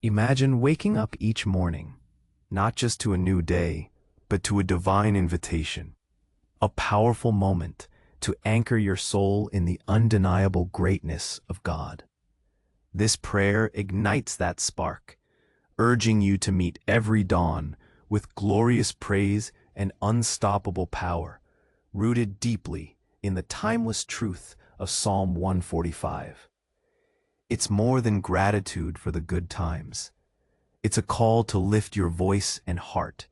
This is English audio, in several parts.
Imagine waking up each morning, not just to a new day, but to a divine invitation, a powerful moment to anchor your soul in the undeniable greatness of God. This prayer ignites that spark, urging you to meet every dawn with glorious praise and unstoppable power, rooted deeply in the timeless truth of Psalm 145. It's more than gratitude for the good times. It's a call to lift your voice and heart,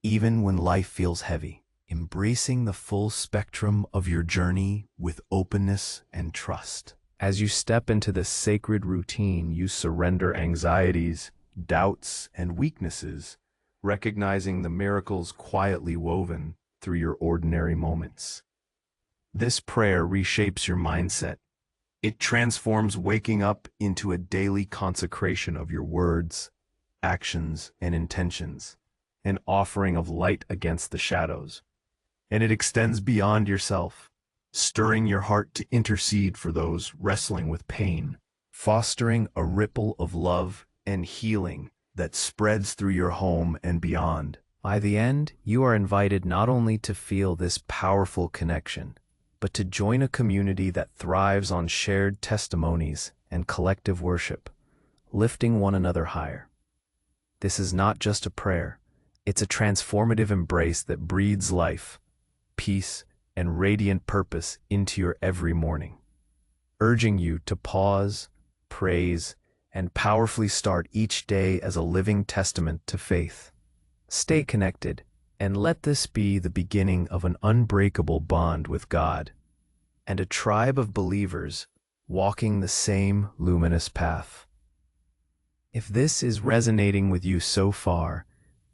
even when life feels heavy, embracing the full spectrum of your journey with openness and trust. As you step into this sacred routine, you surrender anxieties, doubts, and weaknesses, recognizing the miracles quietly woven through your ordinary moments. This prayer reshapes your mindset. It transforms waking up into a daily consecration of your words, actions, and intentions, an offering of light against the shadows. And it extends beyond yourself, stirring your heart to intercede for those wrestling with pain, fostering a ripple of love and healing that spreads through your home and beyond. By the end, you are invited not only to feel this powerful connection, but to join a community that thrives on shared testimonies and collective worship, lifting one another higher. This is not just a prayer, it's a transformative embrace that breathes life, peace, and radiant purpose into your every morning, urging you to pause, praise, and powerfully start each day as a living testament to faith. Stay connected, and let this be the beginning of an unbreakable bond with God and a tribe of believers walking the same luminous path. If this is resonating with you so far,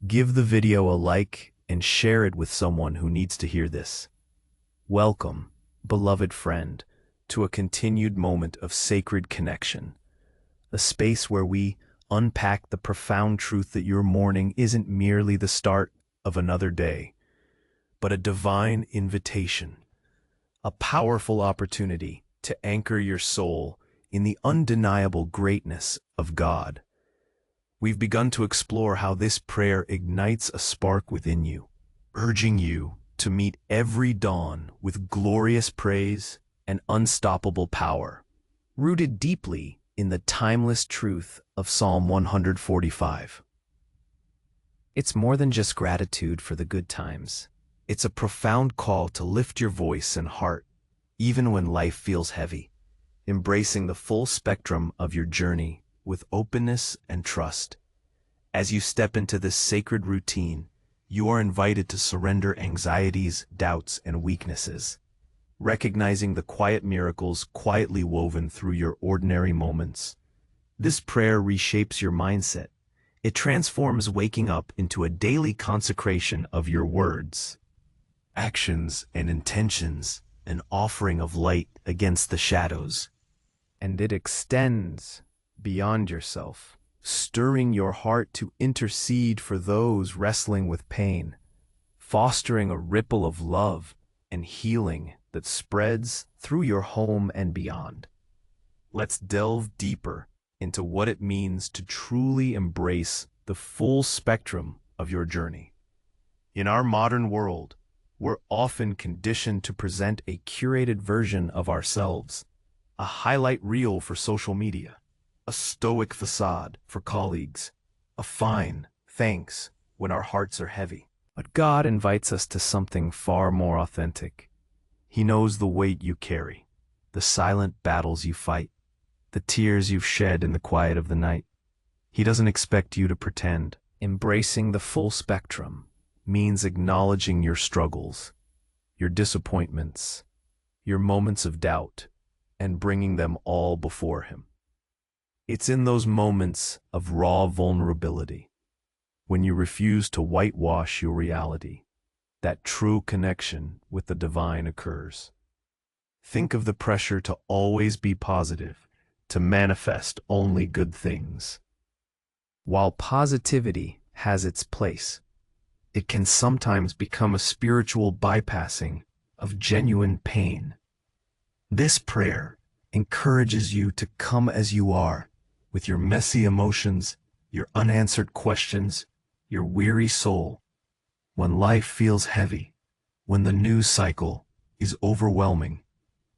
give the video a like and share it with someone who needs to hear this. Welcome, beloved friend, to a continued moment of sacred connection, a space where we unpack the profound truth that your morning isn't merely the start of another day, but a divine invitation, a powerful opportunity to anchor your soul in the undeniable greatness of God. We've begun to explore how this prayer ignites a spark within you, urging you to meet every dawn with glorious praise and unstoppable power, rooted deeply in the timeless truth of Psalm 145. It's more than just gratitude for the good times. It's a profound call to lift your voice and heart, even when life feels heavy, embracing the full spectrum of your journey with openness and trust. As you step into this sacred routine, you are invited to surrender anxieties, doubts, and weaknesses, recognizing the quiet miracles quietly woven through your ordinary moments. This prayer reshapes your mindset. It transforms waking up into a daily consecration of your words, actions, and intentions, an offering of light against the shadows. And it extends beyond yourself, stirring your heart to intercede for those wrestling with pain, fostering a ripple of love and healing that spreads through your home and beyond. Let's delve deeper into what it means to truly embrace the full spectrum of your journey. In our modern world, we're often conditioned to present a curated version of ourselves, a highlight reel for social media, a stoic facade for colleagues, a fine thanks when our hearts are heavy. But God invites us to something far more authentic. He knows the weight you carry, the silent battles you fight, the tears you've shed in the quiet of the night. He doesn't expect you to pretend. Embracing the full spectrum means acknowledging your struggles, your disappointments, your moments of doubt, and bringing them all before Him. It's in those moments of raw vulnerability, when you refuse to whitewash your reality, that true connection with the divine occurs. Think of the pressure to always be positive, to manifest only good things. While positivity has its place, it can sometimes become a spiritual bypassing of genuine pain. This prayer encourages you to come as you are, with your messy emotions your unanswered questions, your weary soul. When life feels heavy, when the news cycle is overwhelming,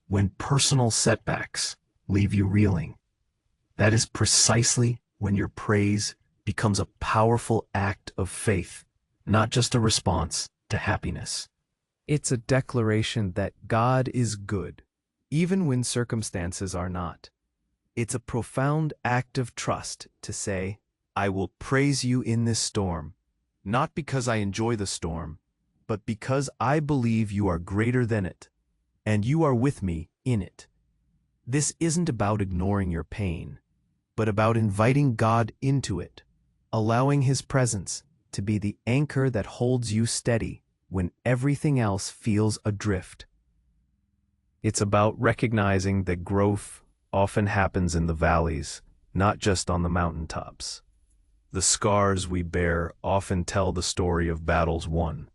when personal setbacks leave you reeling, that is precisely when your praise becomes a powerful act of faith, not just a response to happiness. It's a declaration that God is good, even when circumstances are not. It's a profound act of trust to say, I will praise you in this storm, not because I enjoy the storm, but because I believe you are greater than it, and you are with me in it. This isn't about ignoring your pain, but about inviting God into it, allowing His presence to be the anchor that holds you steady when everything else feels adrift. It's about recognizing that growth often happens in the valleys, not just on the mountaintops. The scars we bear often tell the story of battles won,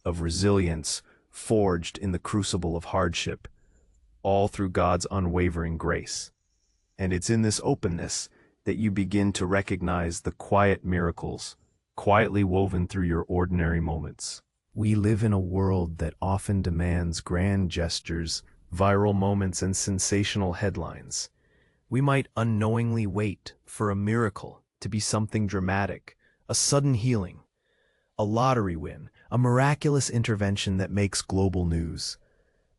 of resilience forged in the crucible of hardship, all through God's unwavering grace. And it's in this openness that you begin to recognize the quiet miracles quietly woven through your ordinary moments. We live in a world that often demands grand gestures, viral moments, and sensational headlines. We might unknowingly wait for a miracle to be something dramatic, a sudden healing, a lottery win, a miraculous intervention that makes global news.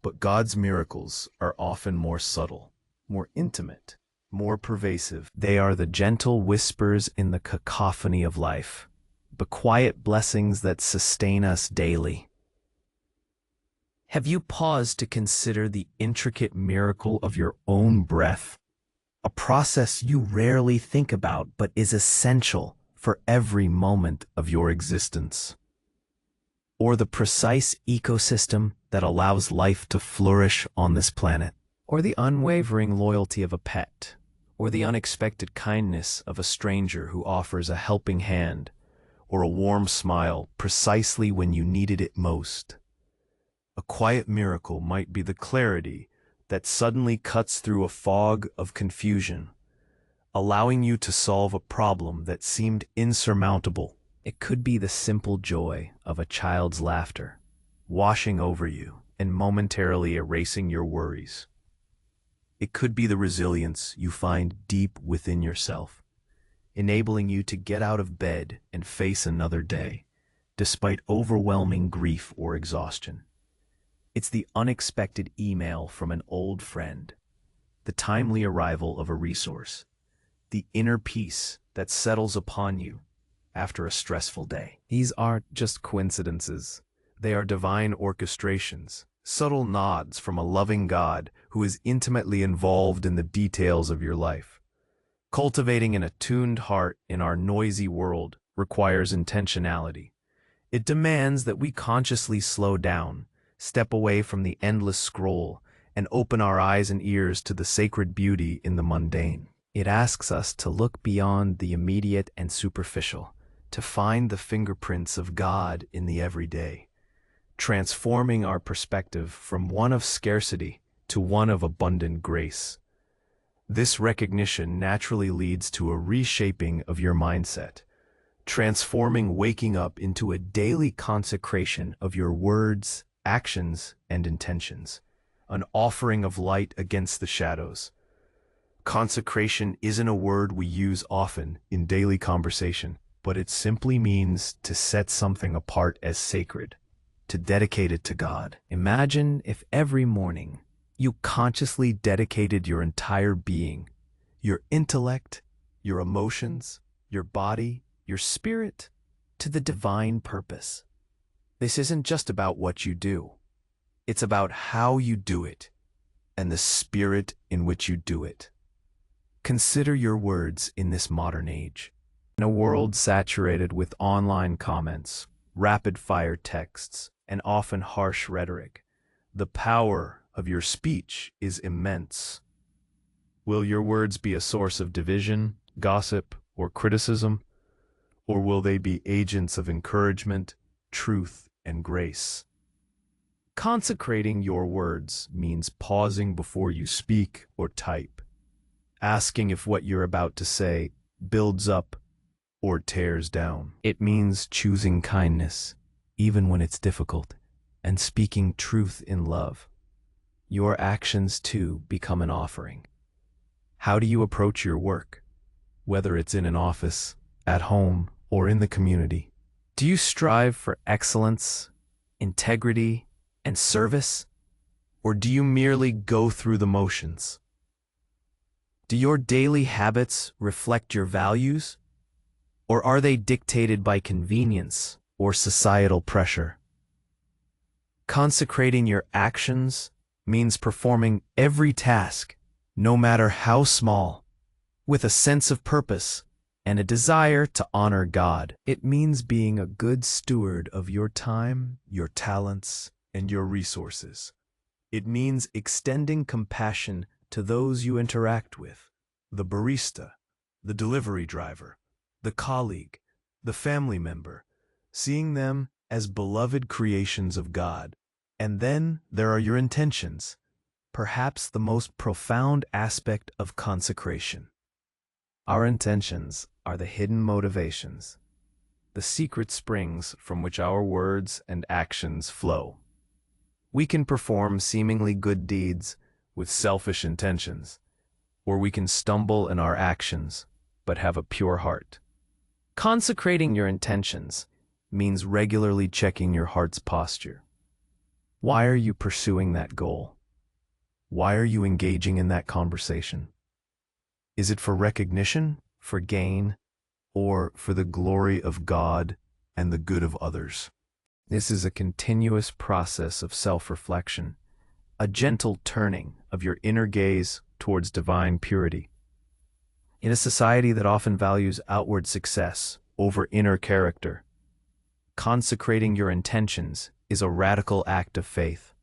But God's miracles are often more subtle, more intimate, more pervasive. They are the gentle whispers in the cacophony of life, the quiet blessings that sustain us daily. Have you paused to consider the intricate miracle of your own breath? A process you rarely think about but is essential for every moment of your existence. Or the precise ecosystem that allows life to flourish on this planet. Or the unwavering loyalty of a pet. Or the unexpected kindness of a stranger who offers a helping hand. Or a warm smile precisely when you needed it most. A quiet miracle might be the clarity that suddenly cuts through a fog of confusion, allowing you to solve a problem that seemed insurmountable. It could be the simple joy of a child's laughter, washing over you and momentarily erasing your worries. It could be the resilience you find deep within yourself, enabling you to get out of bed and face another day, despite overwhelming grief or exhaustion. It's the unexpected email from an old friend, the timely arrival of a resource, the inner peace that settles upon you after a stressful day. These aren't just coincidences. They are divine orchestrations, subtle nods from a loving God who is intimately involved in the details of your life. Cultivating an attuned heart in our noisy world requires intentionality. It demands that we consciously slow down, step away from the endless scroll, and open our eyes and ears to the sacred beauty in the mundane. It asks us to look beyond the immediate and superficial, to find the fingerprints of God in the everyday, transforming our perspective from one of scarcity to one of abundant grace. This recognition naturally leads to a reshaping of your mindset, transforming waking up into a daily consecration of your words, actions, and intentions, an offering of light against the shadows. Consecration isn't a word we use often in daily conversation, but it simply means to set something apart as sacred, to dedicate it to God. Imagine if every morning you consciously dedicated your entire being, your intellect, your emotions, your body, your spirit, to the divine purpose. This isn't just about what you do. It's about how you do it and the spirit in which you do it. Consider your words in this modern age. In a world saturated with online comments, rapid-fire texts, and often harsh rhetoric, the power of your speech is immense. Will your words be a source of division, gossip, or criticism? Or will they be agents of encouragement, truth, and grace? Consecrating your words means pausing before you speak or type, asking if what you're about to say builds up or tears down. It means choosing kindness, even when it's difficult, and speaking truth in love. Your actions, too, become an offering. How do you approach your work, whether it's in an office, at home, or in the community? Do you strive for excellence, integrity, and service? Or do you merely go through the motions? Do your daily habits reflect your values? Or are they dictated by convenience or societal pressure? Consecrating your actions means performing every task, no matter how small, with a sense of purpose and a desire to honor God. It means being a good steward of your time, your talents, and your resources. It means extending compassion to those you interact with, the barista, the delivery driver, the colleague, the family member, seeing them as beloved creations of God. And then there are your intentions, perhaps the most profound aspect of consecration. Our intentions are the hidden motivations, the secret springs from which our words and actions flow. We can perform seemingly good deeds with selfish intentions, or we can stumble in our actions but have a pure heart. Consecrating your intentions means regularly checking your heart's posture. Why are you pursuing that goal? Why are you engaging in that conversation? Is it for recognition, for gain, or for the glory of God and the good of others? This is a continuous process of self-reflection, a gentle turning of your inner gaze towards divine purity. In a society that often values outward success over inner character, consecrating your intentions is a radical act of faith.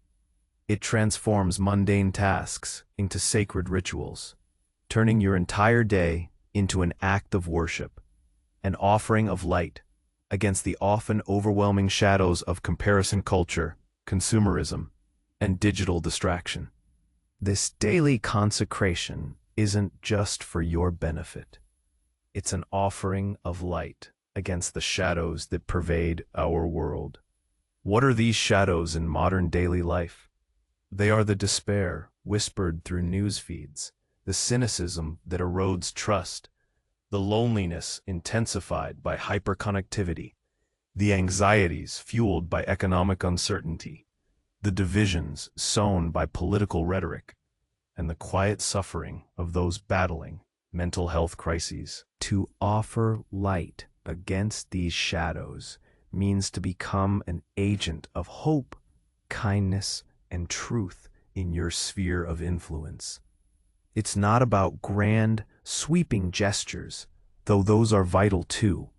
It transforms mundane tasks into sacred rituals, turning your entire day into an act of worship, an offering of light against the often overwhelming shadows of comparison culture, consumerism, and digital distraction. This daily consecration isn't just for your benefit. It's an offering of light against the shadows that pervade our world. What are these shadows in modern daily life? They are the despair whispered through news feeds, the cynicism that erodes trust, the loneliness intensified by hyperconnectivity, the anxieties fueled by economic uncertainty, the divisions sown by political rhetoric, and the quiet suffering of those battling mental health crises. To offer light against these shadows means to become an agent of hope, kindness, and truth in your sphere of influence. It's not about grand, sweeping gestures, though those are vital too.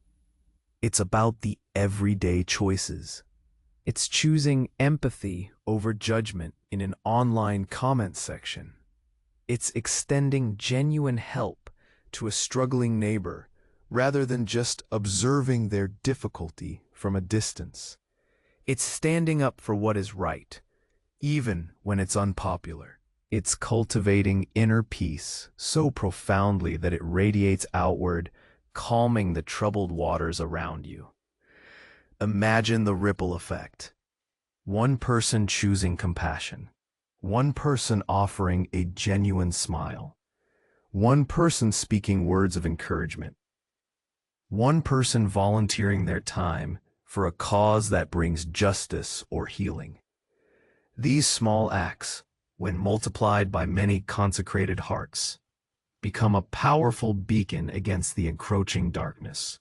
It's about the everyday choices. It's choosing empathy over judgment in an online comment section. It's extending genuine help to a struggling neighbor rather than just observing their difficulty from a distance. It's standing up for what is right, even when it's unpopular. It's cultivating inner peace so profoundly that it radiates outward, calming the troubled waters around you. Imagine the ripple effect. One person choosing compassion. One person offering a genuine smile. One person speaking words of encouragement. One person volunteering their time for a cause that brings justice or healing. These small acts, when multiplied by many consecrated hearts, become a powerful beacon against the encroaching darkness.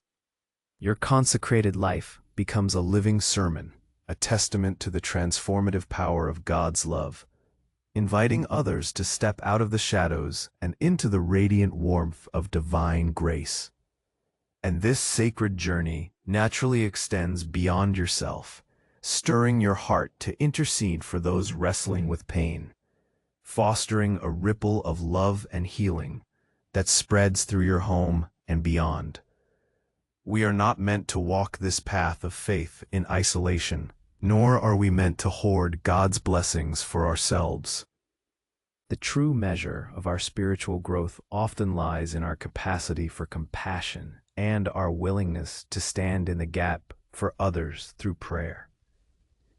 Your consecrated life becomes a living sermon, a testament to the transformative power of God's love, inviting others to step out of the shadows and into the radiant warmth of divine grace. And this sacred journey naturally extends beyond yourself, stirring your heart to intercede for those wrestling with pain, fostering a ripple of love and healing that spreads through your home and beyond. We are not meant to walk this path of faith in isolation, nor are we meant to hoard God's blessings for ourselves. The true measure of our spiritual growth often lies in our capacity for compassion, and our willingness to stand in the gap for others through prayer.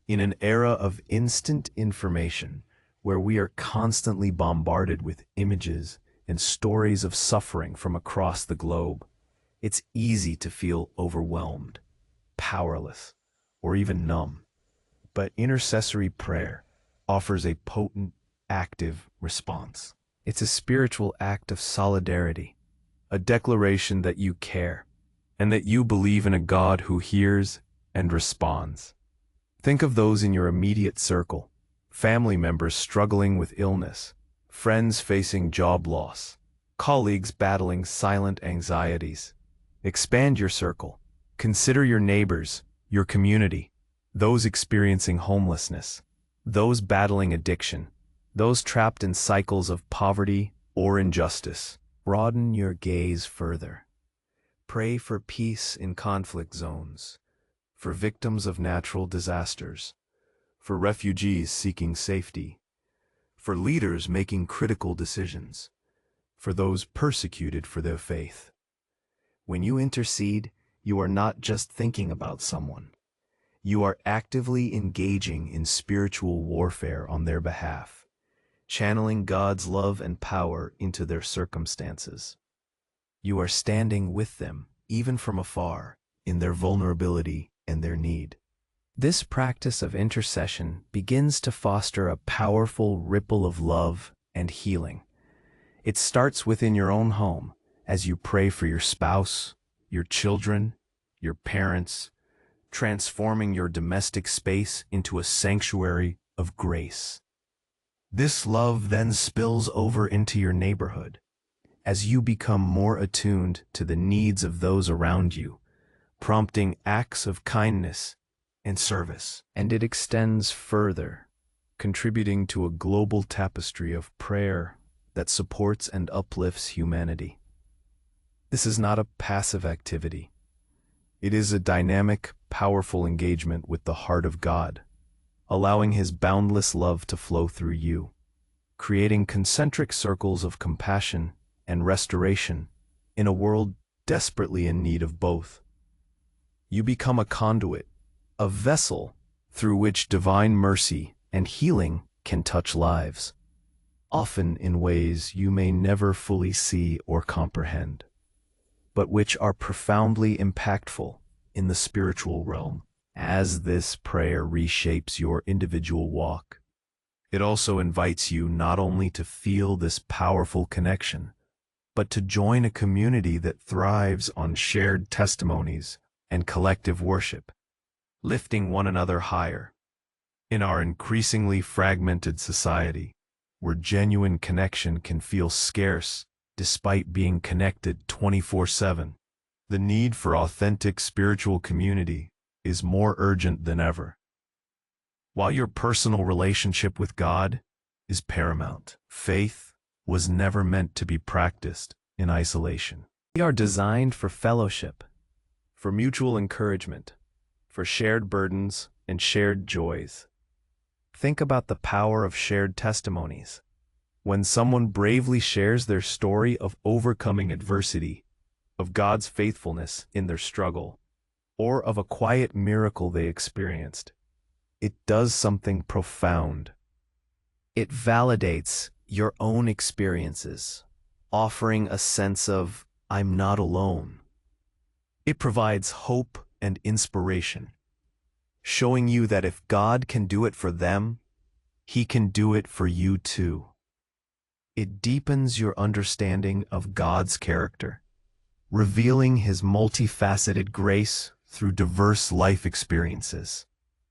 In an era of instant information, where we are constantly bombarded with images and stories of suffering from across the globe, it's easy to feel overwhelmed, powerless, or even numb. But intercessory prayer offers a potent, active response. It's a spiritual act of solidarity, a declaration that you care, and that you believe in a God who hears and responds. Think of those in your immediate circle, family members struggling with illness, friends facing job loss, colleagues battling silent anxieties. Expand your circle. Consider your neighbors, your community, those experiencing homelessness, those battling addiction, those trapped in cycles of poverty or injustice. Broaden your gaze further. Pray for peace in conflict zones, for victims of natural disasters, for refugees seeking safety, for leaders making critical decisions, for those persecuted for their faith. When you intercede, you are not just thinking about someone. You are actively engaging in spiritual warfare on their behalf, channeling God's love and power into their circumstances. You are standing with them, even from afar, in their vulnerability and their need. This practice of intercession begins to foster a powerful ripple of love and healing. It starts within your own home as you pray for your spouse, your children, your parents, transforming your domestic space into a sanctuary of grace. This love then spills over into your neighborhood as you become more attuned to the needs of those around you, prompting acts of kindness and service. And it extends further, contributing to a global tapestry of prayer that supports and uplifts humanity. This is not a passive activity. It is a dynamic, powerful engagement with the heart of God, allowing His boundless love to flow through you, creating concentric circles of compassion and restoration in a world desperately in need of both. You become a conduit, a vessel through which divine mercy and healing can touch lives, often in ways you may never fully see or comprehend, but which are profoundly impactful in the spiritual realm. As this prayer reshapes your individual walk, it also invites you not only to feel this powerful connection, but to join a community that thrives on shared testimonies and collective worship, lifting one another higher. In our increasingly fragmented society, where genuine connection can feel scarce despite being connected 24/7, the need for authentic spiritual community is more urgent than ever. While your personal relationship with God is paramount, faith was never meant to be practiced in isolation. We are designed for fellowship, for mutual encouragement, for shared burdens and shared joys. Think about the power of shared testimonies. When someone bravely shares their story of overcoming adversity, of God's faithfulness in their struggle, or of a quiet miracle they experienced, it does something profound. It validates your own experiences, offering a sense of, I'm not alone. It provides hope and inspiration, showing you that if God can do it for them, He can do it for you too. It deepens your understanding of God's character, revealing His multifaceted grace through diverse life experiences.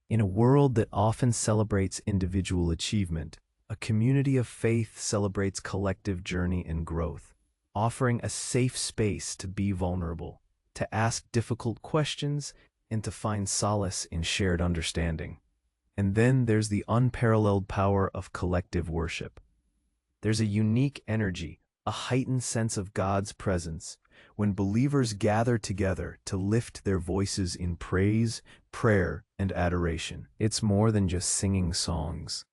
In a world that often celebrates individual achievement, a community of faith celebrates collective journey and growth, offering a safe space to be vulnerable, to ask difficult questions, and to find solace in shared understanding. And then there's the unparalleled power of collective worship. There's a unique energy, a heightened sense of God's presence, when believers gather together to lift their voices in praise, prayer, and adoration. It's more than just singing songs.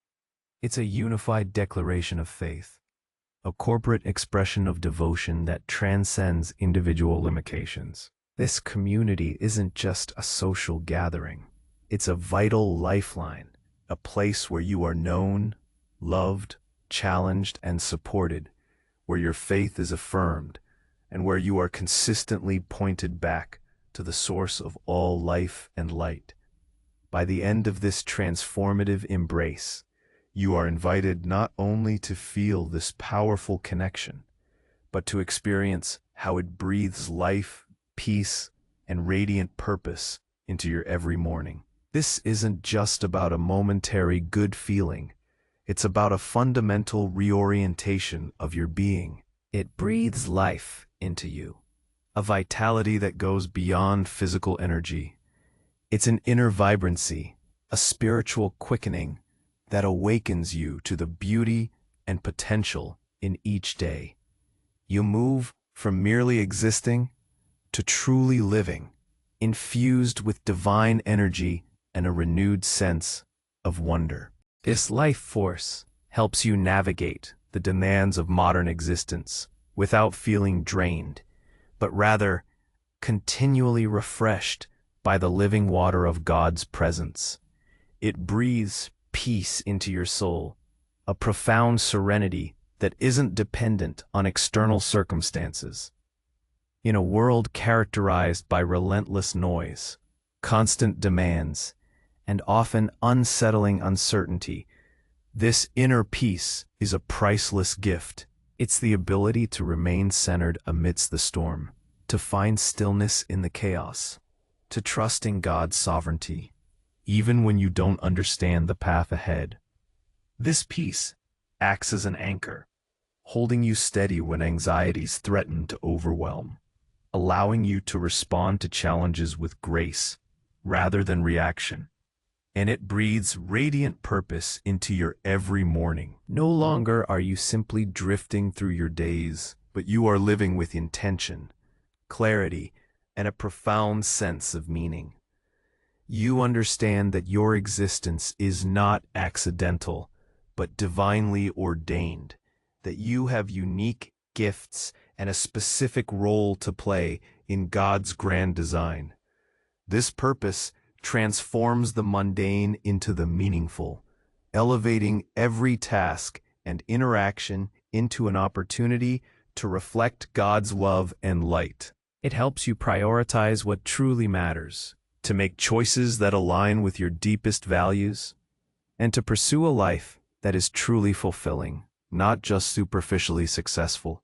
It's a unified declaration of faith, a corporate expression of devotion that transcends individual limitations. This community isn't just a social gathering. It's a vital lifeline, a place where you are known, loved, challenged, and supported, where your faith is affirmed, and where you are consistently pointed back to the source of all life and light. By the end of this transformative embrace, you are invited not only to feel this powerful connection, but to experience how it breathes life, peace, and radiant purpose into your every morning. This isn't just about a momentary good feeling. It's about a fundamental reorientation of your being. It breathes life into you, a vitality that goes beyond physical energy. It's an inner vibrancy, a spiritual quickening that awakens you to the beauty and potential in each day. You move from merely existing to truly living, infused with divine energy and a renewed sense of wonder. This life force helps you navigate the demands of modern existence without feeling drained, but rather continually refreshed by the living water of God's presence. It breathes peace into your soul, a profound serenity that isn't dependent on external circumstances. In a world characterized by relentless noise, constant demands, and often unsettling uncertainty, this inner peace is a priceless gift. It's the ability to remain centered amidst the storm, to find stillness in the chaos, to trust in God's sovereignty, even when you don't understand the path ahead. This peace acts as an anchor, holding you steady when anxieties threaten to overwhelm, allowing you to respond to challenges with grace rather than reaction. And it breathes radiant purpose into your every morning. No longer are you simply drifting through your days, but you are living with intention, clarity, and a profound sense of meaning. You understand that your existence is not accidental, but divinely ordained, that you have unique gifts and a specific role to play in God's grand design. This purpose transforms the mundane into the meaningful, elevating every task and interaction into an opportunity to reflect God's love and light. It helps you prioritize what truly matters, to make choices that align with your deepest values, and to pursue a life that is truly fulfilling, not just superficially successful.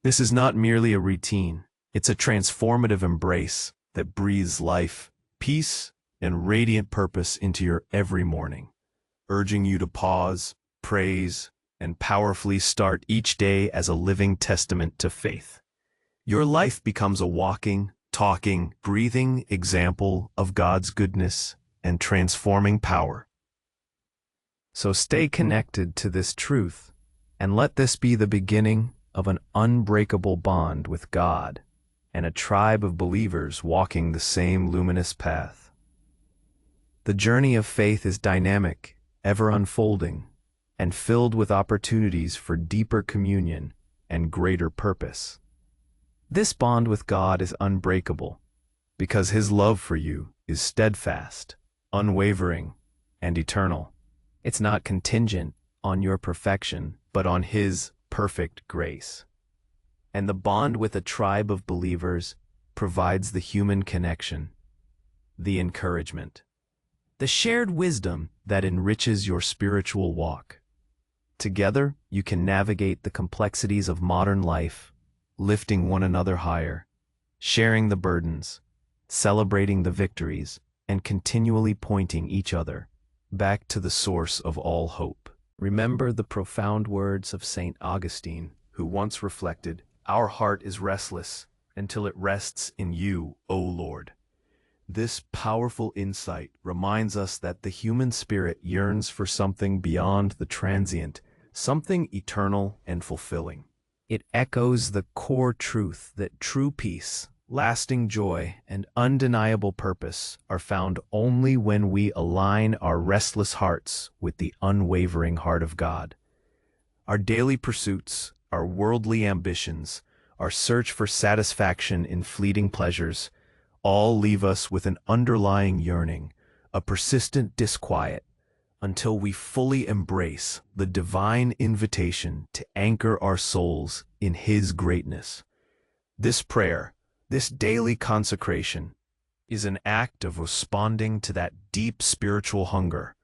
This is not merely a routine, it's a transformative embrace that breathes life, peace, and radiant purpose into your every morning, urging you to pause, praise, and powerfully start each day as a living testament to faith. Your life becomes a walking, talking, breathing example of God's goodness and transforming power. So stay connected to this truth, and let this be the beginning of an unbreakable bond with God and a tribe of believers walking the same luminous path. The journey of faith is dynamic, ever unfolding, and filled with opportunities for deeper communion and greater purpose. This bond with God is unbreakable because His love for you is steadfast, unwavering, and eternal. It's not contingent on your perfection, but on His perfect grace. And the bond with a tribe of believers provides the human connection, the encouragement, the shared wisdom that enriches your spiritual walk. Together, you can navigate the complexities of modern life, lifting one another higher, sharing the burdens, celebrating the victories, and continually pointing each other back to the source of all hope. Remember the profound words of St. Augustine, who once reflected, "Our heart is restless until it rests in you, O Lord." This powerful insight reminds us that the human spirit yearns for something beyond the transient, something eternal and fulfilling. It echoes the core truth that true peace, lasting joy, and undeniable purpose are found only when we align our restless hearts with the unwavering heart of God. Our daily pursuits, our worldly ambitions, our search for satisfaction in fleeting pleasures, all leave us with an underlying yearning, a persistent disquiet, until we fully embrace the divine invitation to anchor our souls in His greatness. This prayer, this daily consecration, is an act of responding to that deep spiritual hunger,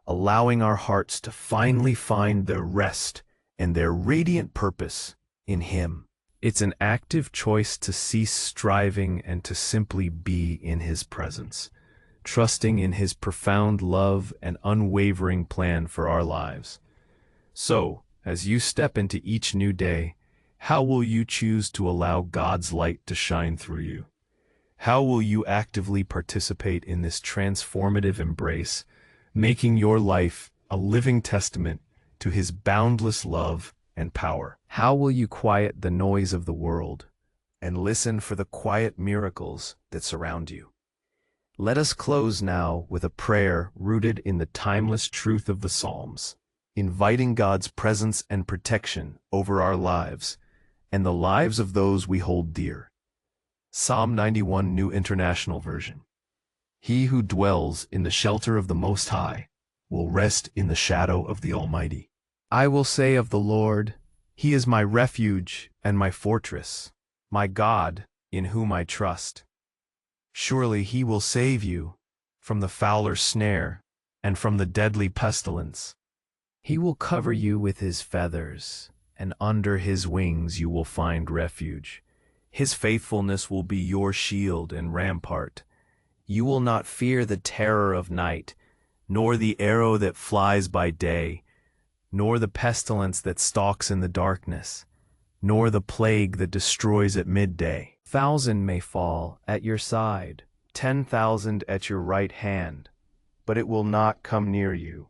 allowing our hearts to finally find their rest and their radiant purpose in Him. It's an active choice to cease striving and to simply be in His presence, trusting in His profound love and unwavering plan for our lives. So, as you step into each new day, how will you choose to allow God's light to shine through you? How will you actively participate in this transformative embrace, making your life a living testament to His boundless love and power? How will you quiet the noise of the world and listen for the quiet miracles that surround you? Let us close now with a prayer rooted in the timeless truth of the Psalms, inviting God's presence and protection over our lives and the lives of those we hold dear. Psalm 91, New International Version. He who dwells in the shelter of the Most High will rest in the shadow of the Almighty. I will say of the Lord, He is my refuge and my fortress, my God, in whom I trust. Surely He will save you from the fowler's snare and from the deadly pestilence. He will cover you with His feathers, and under His wings you will find refuge. His faithfulness will be your shield and rampart. You will not fear the terror of night, nor the arrow that flies by day, nor the pestilence that stalks in the darkness, nor the plague that destroys at midday. 1,000 may fall at your side, 10,000 at your right hand, but it will not come near you.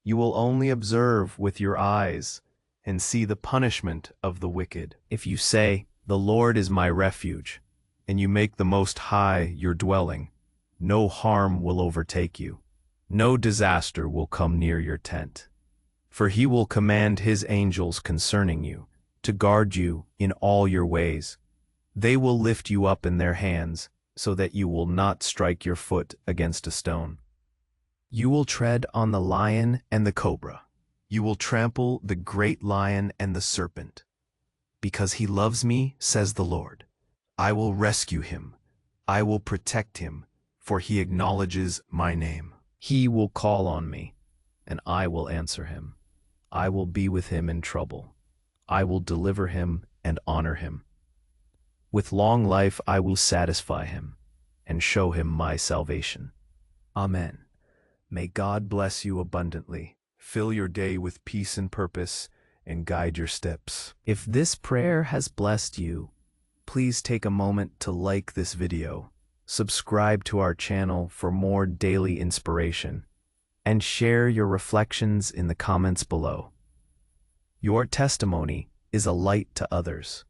You will only observe with your eyes and see the punishment of the wicked. If you say, "The Lord is my refuge," and you make the Most High your dwelling, no harm will overtake you. No disaster will come near your tent. For He will command His angels concerning you, to guard you in all your ways. They will lift you up in their hands, so that you will not strike your foot against a stone. You will tread on the lion and the cobra. You will trample the great lion and the serpent. Because He loves me, says the Lord, I will rescue him. I will protect him, for he acknowledges my name. He will call on me, and I will answer him. I will be with him in trouble. I will deliver him and honor him. With long life I will satisfy him and show him my salvation. Amen. May God bless you abundantly, fill your day with peace and purpose, and guide your steps. If this prayer has blessed you, please take a moment to like this video, subscribe to our channel for more daily inspiration, and share your reflections in the comments below. Your testimony is a light to others.